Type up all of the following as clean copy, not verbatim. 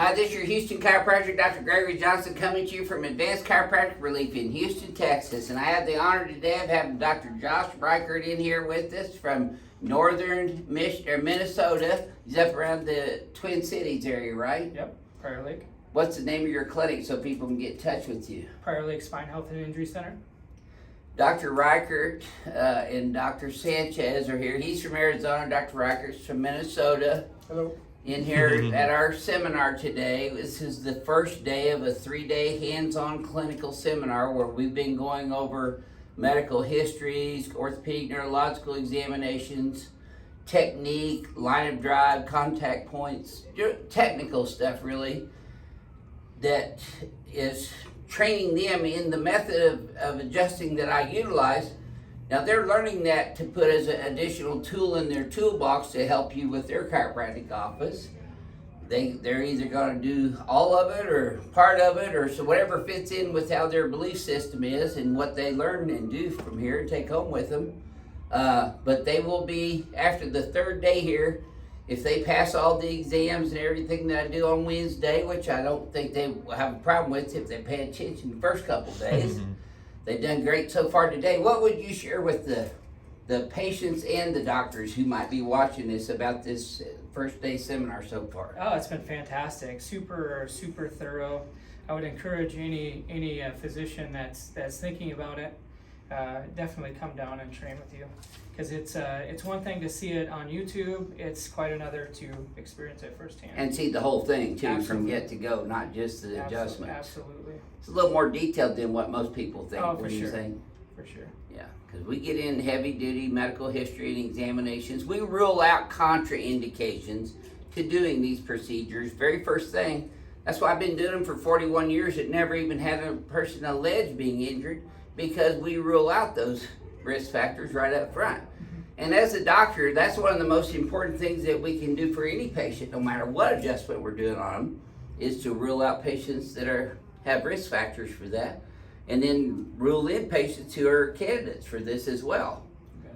Hi, this is your Houston chiropractor, Dr. Gregory Johnson, coming to you from Advanced Chiropractic Relief in Houston, Texas. And I have the honor today of having Dr. Josh Reichert in here with us from northern Minnesota. He's up around the Twin Cities area, right? Yep, Prior Lake. What's the name of your clinic so people can get in touch with you? Prior Lake Spine Health and Injury Center. Dr. Reichert and Dr. Sanchez are here. He's from Arizona. Dr. Reichert's from Minnesota. Hello. In here at our seminar today. This is the first day of a 3-day hands-on clinical seminar where we've been going over medical histories, orthopedic neurological examinations, technique, line of drive, contact points, technical stuff really, that is training them in the method of adjusting that I utilize. Now they're learning that to put as an additional tool in their toolbox to help you with their chiropractic office. They're either going to do all of it or part of it, or so whatever fits in with how their belief system is and what they learn and do from here and take home with them. But they will be, after the 3rd day here, if they pass all the exams and everything that I do on Wednesday, which I don't think they will have a problem with if they pay attention the first couple days. They've done great so far today. What would you share with the patients and the doctors who might be watching this about this first day seminar so far? Oh, it's been fantastic. Super thorough. I would encourage any physician that's thinking about it, definitely come down and train with you, because it's one thing to see it on YouTube. It's quite another to experience it firsthand And see the whole thing too. Absolutely. From get to go, not just the adjustments. Absolutely. It's a little more detailed than what most people think. Oh, for What do you sure. think? For sure. Yeah, because we get in heavy duty medical history and examinations. We rule out contraindications to doing these procedures. Very first thing. That's why I've been doing them for 41 years. It never even had a person alleged being injured, because we rule out those risk factors right up front. And as a doctor, that's one of the most important things that we can do for any patient, no matter what adjustment we're doing on them, is to rule out patients that have risk factors for that, and then rule in patients who are candidates for this as well. Okay.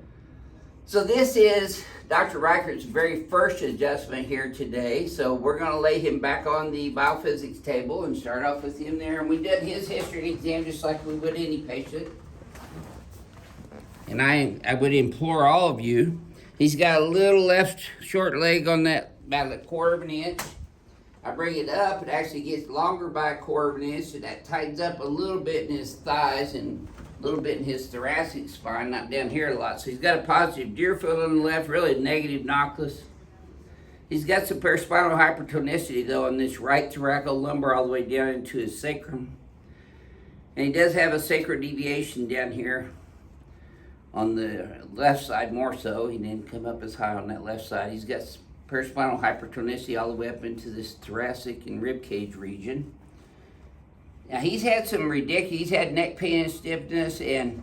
So this is Dr. Reichert's very first adjustment here today. So we're going to lay him back on the BioPhysics table and start off with him there. And we did his history exam just like we would any patient. And I would implore all of you, he's got a little left short leg on that, about a 1/4 of an inch. I bring it up, it actually gets longer by a 1/4 of an inch, so that tightens up a little bit in his thighs and a little bit in his thoracic spine, not down here a lot. So he's got a positive deer foot on the left, really a negative nocklus. He's got some paraspinal hypertonicity though on this right thoracolumbar all the way down into his sacrum. And he does have a sacral deviation down here on the left side more so. He didn't come up as high on that left side. He's got paraspinal hypertonicity all the way up into this thoracic and rib cage region. Now he's had he's had neck pain and stiffness and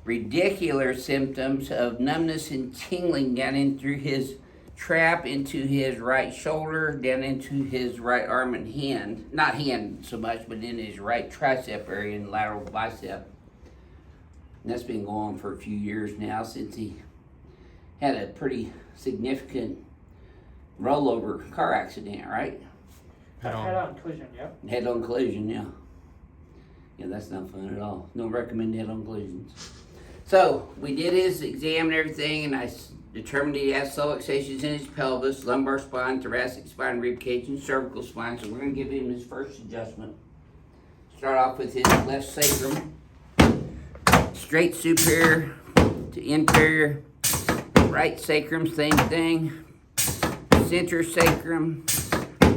ridiculous symptoms of numbness and tingling down in through his trap, into his right shoulder, down into his right arm and hand. Not hand so much, but in his right tricep area and lateral bicep. And that's been going on for a few years now, since he had a pretty significant rollover car accident, right? Head-on collision, yep. Head-on collision, yeah. Yeah, that's not fun at all. Don't recommend head-on collisions. So, we did his exam and everything, and I determined he has subluxations in his pelvis, lumbar spine, thoracic spine, rib cage, and cervical spine. So we're going to give him his first adjustment. Start off with his left sacrum. Straight superior to inferior. Right sacrum, same thing. Center sacrum.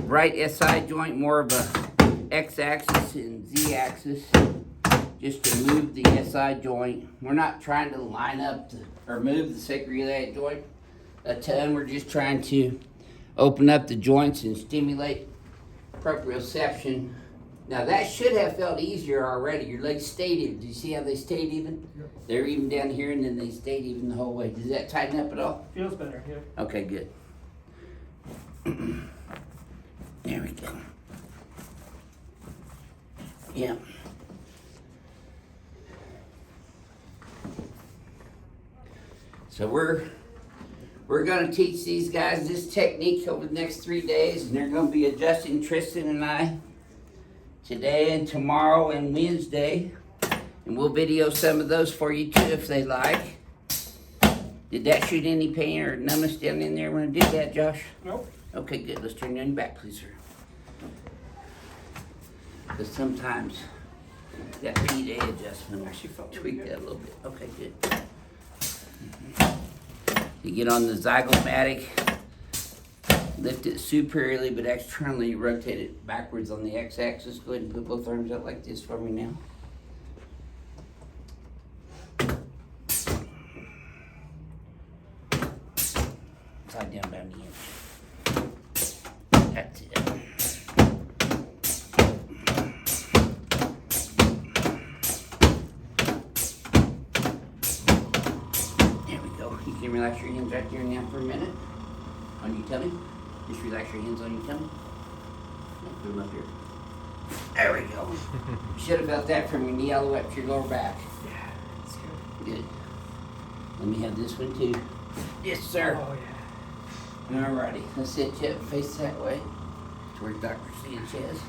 Right SI joint, more of a X-axis and Z-axis, just to move the SI joint. We're not trying to line up or move the sacroiliac joint a ton. We're just trying to open up the joints and stimulate proprioception. Now that should have felt easier already. Your legs stayed even. Do you see how they stayed even? Yep. They're even down here, and then they stayed even the whole way. Does that tighten up at all? Feels better, yeah. Okay, good. There we go. Yeah. So we're We're gonna teach these guys this technique over the next 3 days, and they're gonna be adjusting Tristan and I today and tomorrow and Wednesday. And we'll video some of those for you too if they like. Did that shoot any pain or numbness down in there when I did that, Josh? Nope. Okay, good. Let's turn on your back, please, sir. Because sometimes that PDA adjustment Actually felt will really tweak good. that a little bit. Okay, good. You get on the zygomatic, lift it superiorly but externally, rotate it backwards on the x-axis. Go ahead and put both arms out like this for me now. Slide down the inch. That's it. There we go. You can relax your hands right there now for a minute. On your tummy. Just relax your hands on your tummy. And put them up here. There we go. You should have felt that from your knee all the way up to your lower back. Yeah, that's good. Good. Let me have this one too. Yes, sir. Oh yeah. Alrighty, let's sit you up, face that way. To where Dr. Sanchez.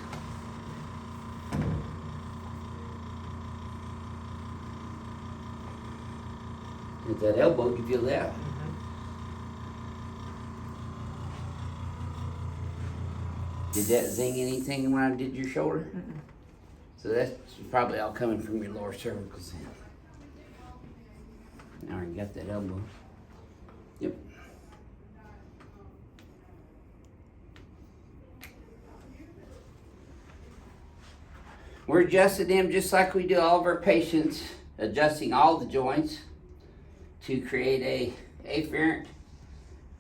With that elbow, you feel that? Did that zing anything when I did your shoulder? Mm-mm. So that's probably all coming from your lower cervicals then. Now you got that elbow. Yep. We're adjusting them just like we do all of our patients, adjusting all the joints to create a afferent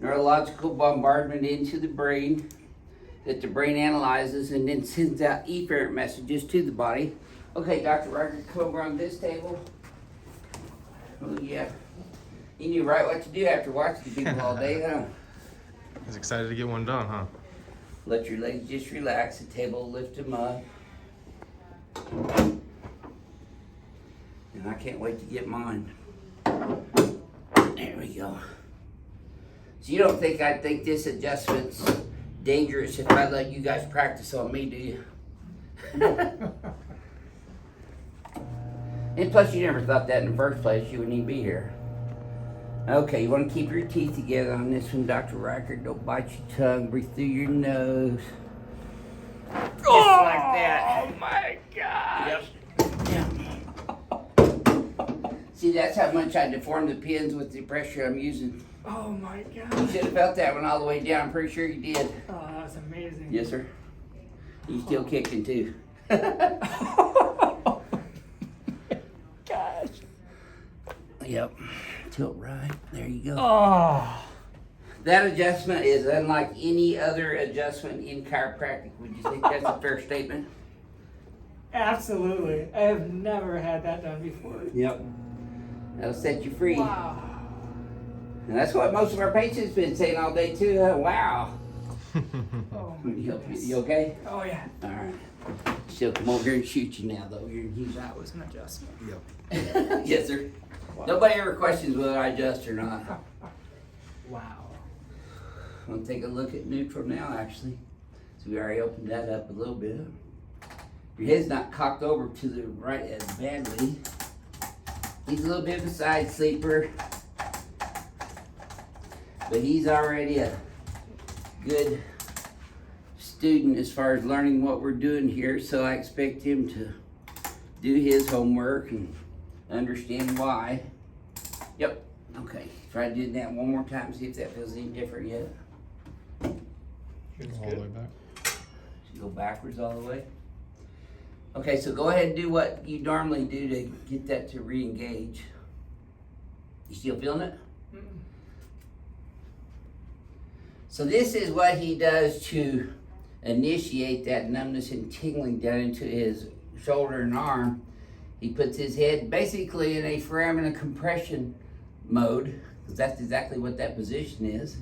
neurological bombardment into the brain that the brain analyzes and then sends out efferent messages to the body. Okay, Dr. Riker, come over on this table. Oh yeah. You knew right what to do after watching people all day, huh? I was excited to get one done, huh? Let your legs just relax, the table will lift them up. And I can't wait to get mine. There we go. So you don't think I'd think this adjustment's dangerous if I let you guys practice on me, do you? And plus you never thought that in the first place, you wouldn't even be here. Okay, you want to keep your teeth together on this one, Dr. Riker. Don't bite your tongue, breathe through your nose. Just like that. Oh my gosh. Yep. See, that's how much I deform the pins with the pressure I'm using. Oh my You gosh. should have felt that one all the way down. I'm pretty sure you did. Oh, that was amazing. Yes, sir. You still kicking too. Gosh. Yep. Tilt right. There you go. Oh. That adjustment is unlike any other adjustment in chiropractic. Would you think that's a fair statement? Absolutely. I have never had that done before. Yep. That'll set you free. Wow. And that's what most of our patients been saying all day too. Wow. Oh my goodness. You okay? Oh yeah. All right. She'll come over here and shoot you now, though. That was an adjustment. Yep. Yes, sir. Wow. Nobody ever questions whether I adjust or not. Wow. I'm gonna take a look at neutral now, actually. So we already opened that up a little bit. Your head's not cocked over to the right as badly. He's a little bit of a side sleeper, but he's already a good student as far as learning what we're doing here, so I expect him to do his homework and understand why. Yep, okay. Try doing that one more time, see if that feels any different yet. All the way back. So go backwards all the way. Okay, so go ahead and do what you normally do to get that to re-engage. You still feeling it? Mm. So this is what he does to initiate that numbness and tingling down into his shoulder and arm. He puts his head basically in a foramina compression mode, because that's exactly what that position is.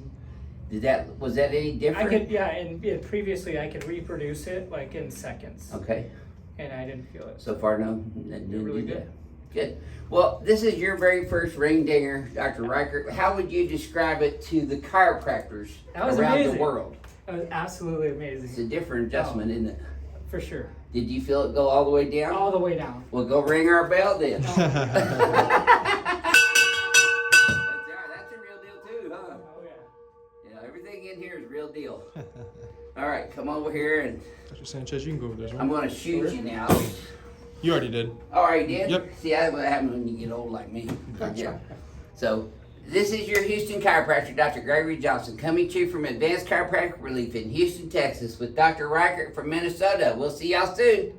Was that any different? I could, yeah, and previously I could reproduce it like in seconds, Okay, and I didn't feel it. so far no, didn't Really do good. that. Good. Well, this is your very first ring dinger, Dr. Reichert. How would you describe it to the chiropractors That was around amazing. the world? That was absolutely It's a amazing. different adjustment, isn't it? For sure. Did you feel it go all the way down? All the way down. Well, go ring our bell then. That's a real deal too, huh? Oh yeah. Yeah, everything in here is real deal. All right, come over here and Dr. Sanchez, you can go over there. I'm going to shoot you now. You already did. All right, did? Yep. See, that's what happens when you get old like me. Yeah. So, this is your Houston chiropractor, Dr. Gregory Johnson, coming to you from Advanced Chiropractic Relief in Houston, Texas, with Dr. Reichert from Minnesota. We'll see y'all soon.